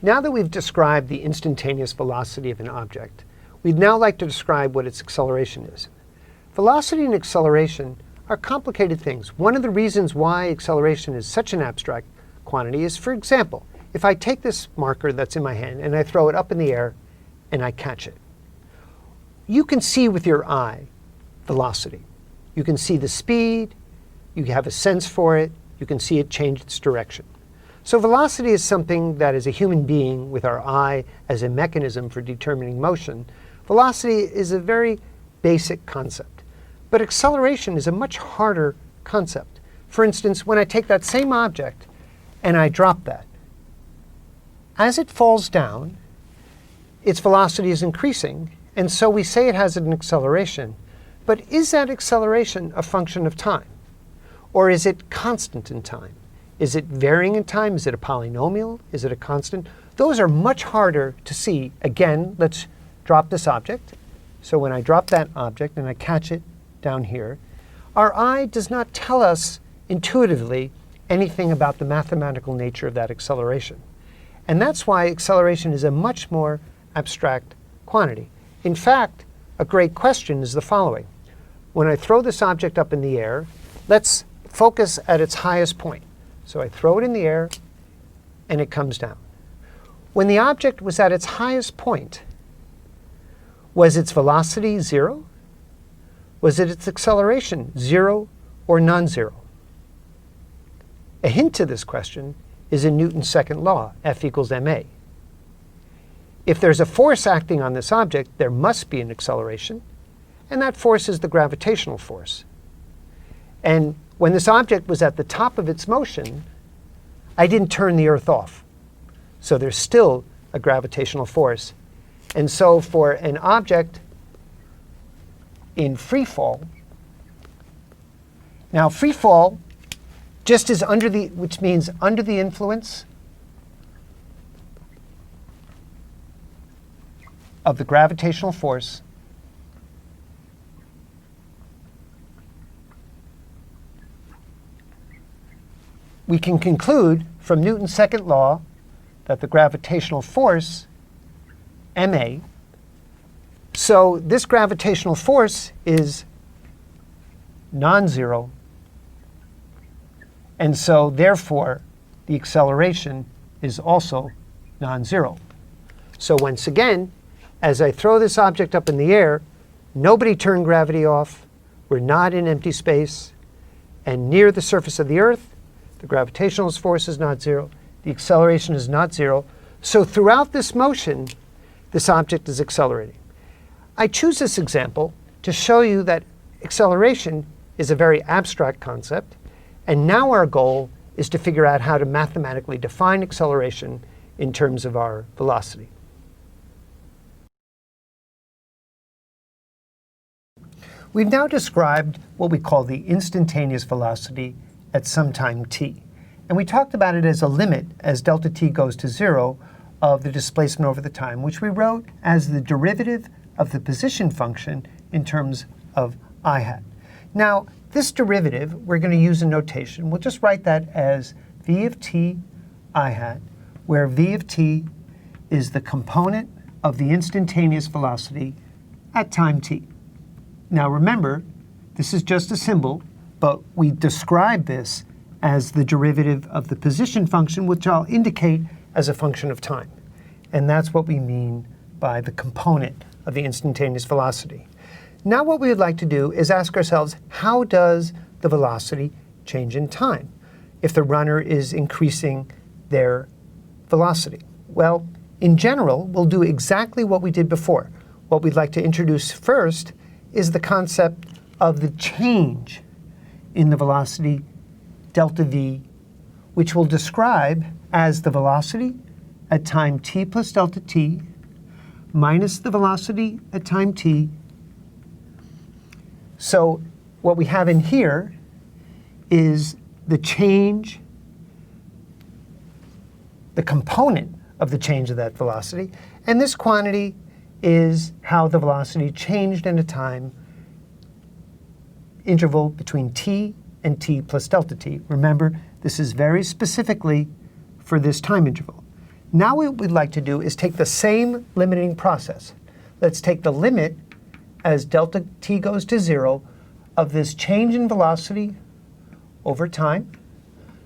Now that we've described the instantaneous velocity of an object, we'd now like to describe what its acceleration is. Velocity and acceleration are complicated things. One of the reasons why acceleration is such an abstract quantity is, for example, if I take this marker that's in my hand and I throw it up in the air and I catch it, you can see with your eye velocity. You can see the speed, you have a sense for it, you can see it change its direction. So velocity is something that as a human being with our eye as a mechanism for determining motion, velocity is a very basic concept. But acceleration is a much harder concept. For instance, when I take that same object and I drop that, as it falls down, its velocity is increasing, and so we say it has an acceleration. But is that acceleration a function of time? Or is it constant in time? Is it varying in time? Is it a polynomial? Is it a constant? Those are much harder to see. Again, let's drop this object. So when I drop that object and I catch it down here, our eye does not tell us intuitively anything about the mathematical nature of that acceleration. And that's why acceleration is a much more abstract quantity. In fact, a great question is the following. When I throw this object up in the air, let's focus at its highest point. So I throw it in the air, and it comes down. When the object was at its highest point, was its velocity 0? Was it its acceleration 0 or non-zero? A hint to this question is in Newton's second law, F equals ma. If there's a force acting on this object, there must be an acceleration, and that force is the gravitational force. And when this object was at the top of its motion, I didn't turn the Earth off. So there's still a gravitational force. And so for an object in free fall, now free fall just is which means under the influence of the gravitational force we can conclude from Newton's second law that the gravitational force, ma, so this gravitational force is non-zero, and so therefore the acceleration is also non-zero. So once again, as I throw this object up in the air, nobody turned gravity off, we're not in empty space, and near the surface of the Earth, the gravitational force is not zero, the acceleration is not zero. So throughout this motion, this object is accelerating. I choose this example to show you that acceleration is a very abstract concept, and now our goal is to figure out how to mathematically define acceleration in terms of our velocity. We've now described what we call the instantaneous velocity at some time t. And we talked about it as a limit as delta t goes to 0 of the displacement over the time, which we wrote as the derivative of the position function in terms of I hat. Now, this derivative, we're going to use a notation. We'll just write that as v of t I hat, where v of t is the component of the instantaneous velocity at time t. Now remember, this is just a symbol, but we describe this as the derivative of the position function, which I'll indicate as a function of time. And that's what we mean by the component of the instantaneous velocity. Now what we would like to do is ask ourselves, how does the velocity change in time if the runner is increasing their velocity? Well, in general, we'll do exactly what we did before. What we'd like to introduce first is the concept of the change in the velocity delta v, which we'll describe as the velocity at time t plus delta t minus the velocity at time t. So what we have in here is the change, the component of the change of that velocity. And this quantity is how the velocity changed in a time interval between t and t plus delta t. Remember, this is very specifically for this time interval. Now what we'd like to do is take the same limiting process. Let's take the limit as delta t goes to 0 of this change in velocity over time.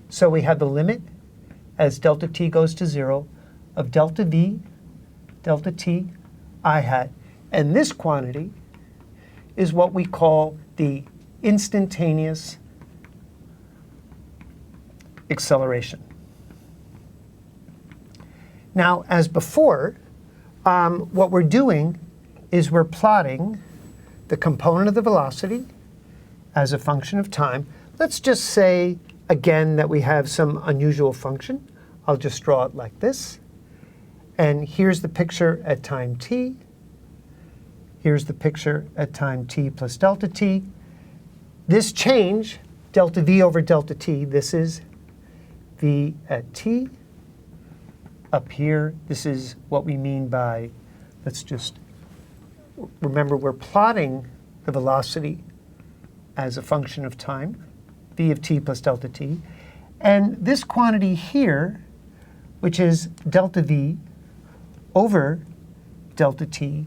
So we have the limit as delta t goes to 0 of delta v, delta t, I hat. And this quantity is what we call the instantaneous acceleration. Now, as before, what we're doing is we're plotting the component of the velocity as a function of time. Let's just say, again, that we have some unusual function. I'll just draw it like this. And here's the picture at time t. Here's the picture at time t plus delta t. This change, delta v over delta t, this is v at t. Up here, this is what we mean by, let's just remember we're plotting the velocity as a function of time, v of t plus delta t. And this quantity here, which is delta v over delta t,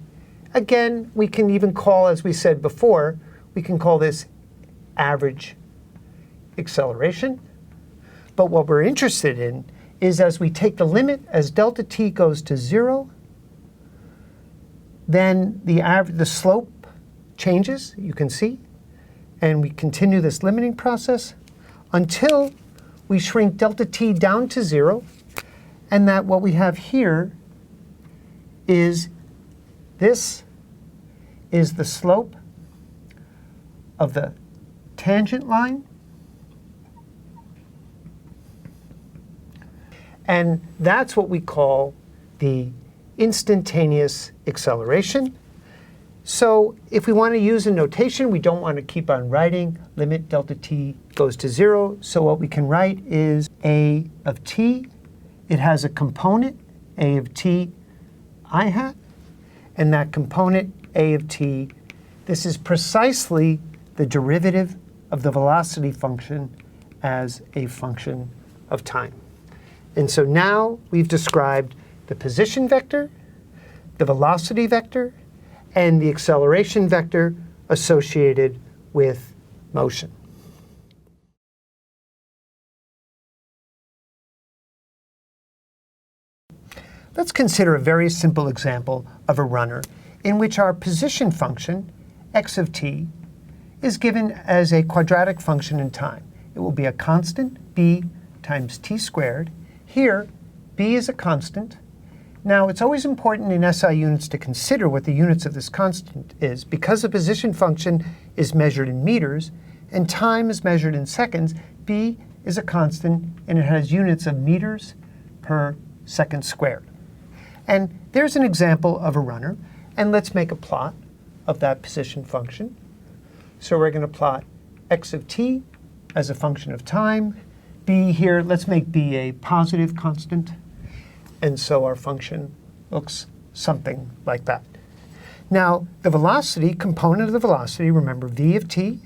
again, we can even call, as we said before, we can call this average acceleration. But what we're interested in is as we take the limit as delta t goes to 0, then the slope changes, you can see. And we continue this limiting process until we shrink delta t down to 0. And that what we have here is this is the slope of the tangent line. And that's what we call the instantaneous acceleration. So if we want to use a notation, we don't want to keep on writing limit delta t goes to 0. So what we can write is a of t. It has a component, a of t I hat. And that component, a of t, this is precisely the derivative of the velocity function as a function of time. And so now we've described the position vector, the velocity vector, and the acceleration vector associated with motion. Let's consider a very simple example of a runner in which our position function, x of t, is given as a quadratic function in time. It will be a constant, b times t squared. Here, b is a constant. Now, it's always important in SI units to consider what the units of this constant is. Because the position function is measured in meters and time is measured in seconds, b is a constant and it has units of meters per second squared. And there's an example of a runner. And let's make a plot of that position function. So we're going to plot x of t as a function of time. B here, let's make b a positive constant. And so our function looks something like that. Now, the velocity, component of the velocity, remember v of t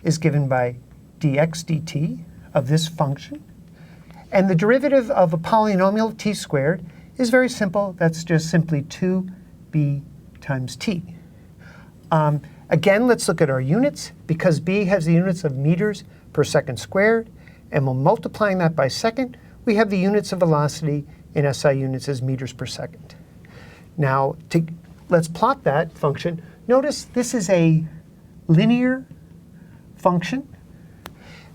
is given by dx dt of this function. And the derivative of a polynomial t squared is very simple. That's just simply 2b times t. Again, let's look at our units. Because b has the units of meters per second squared, and we're multiplying that by second, we have the units of velocity in SI units as meters per second. Now, let's plot that function. Notice this is a linear function.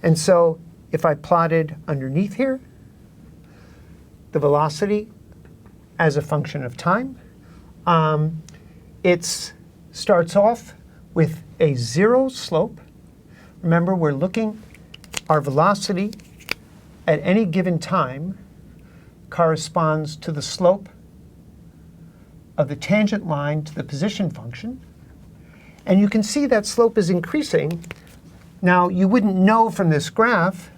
And so if I plotted underneath here the velocity as a function of time, it starts off with a 0 slope. Remember, we're looking, our velocity at any given time corresponds to the slope of the tangent line to the position function. And you can see that slope is increasing. Now, you wouldn't know from this graph,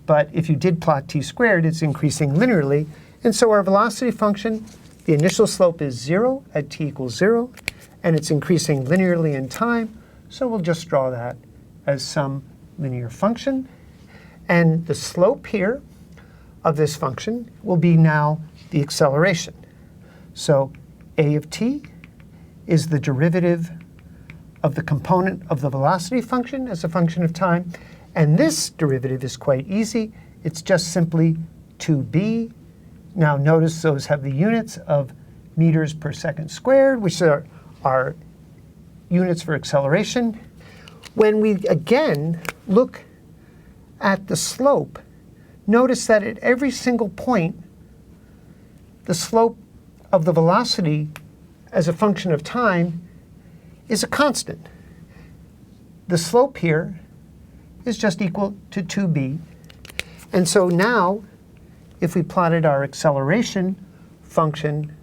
but if you did plot t squared, it's increasing linearly. And so our velocity function, the initial slope is 0 at t equals 0, and it's increasing linearly in time. So we'll just draw that as some linear function. And the slope here of this function will be now the acceleration. So a of t is the derivative of the component of the velocity function as a function of time. And this derivative is quite easy. It's just simply 2b. Now notice those have the units of meters per second squared, which are units for acceleration. When we again look at the slope, notice that at every single point, the slope of the velocity as a function of time is a constant. The slope here is just equal to 2b. And so now, if we plotted our acceleration function,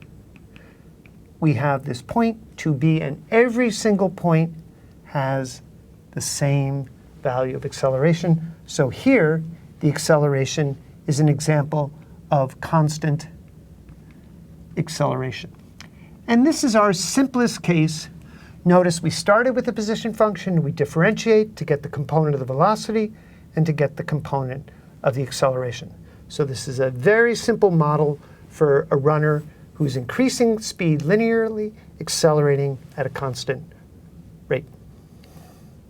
we have this point, 2b, and every single point has the same value of acceleration. So here, the acceleration is an example of constant acceleration. And this is our simplest case. Notice we started with a position function. We differentiate to get the component of the velocity and to get the component of the acceleration. So this is a very simple model for a runner who's increasing speed linearly, accelerating at a constant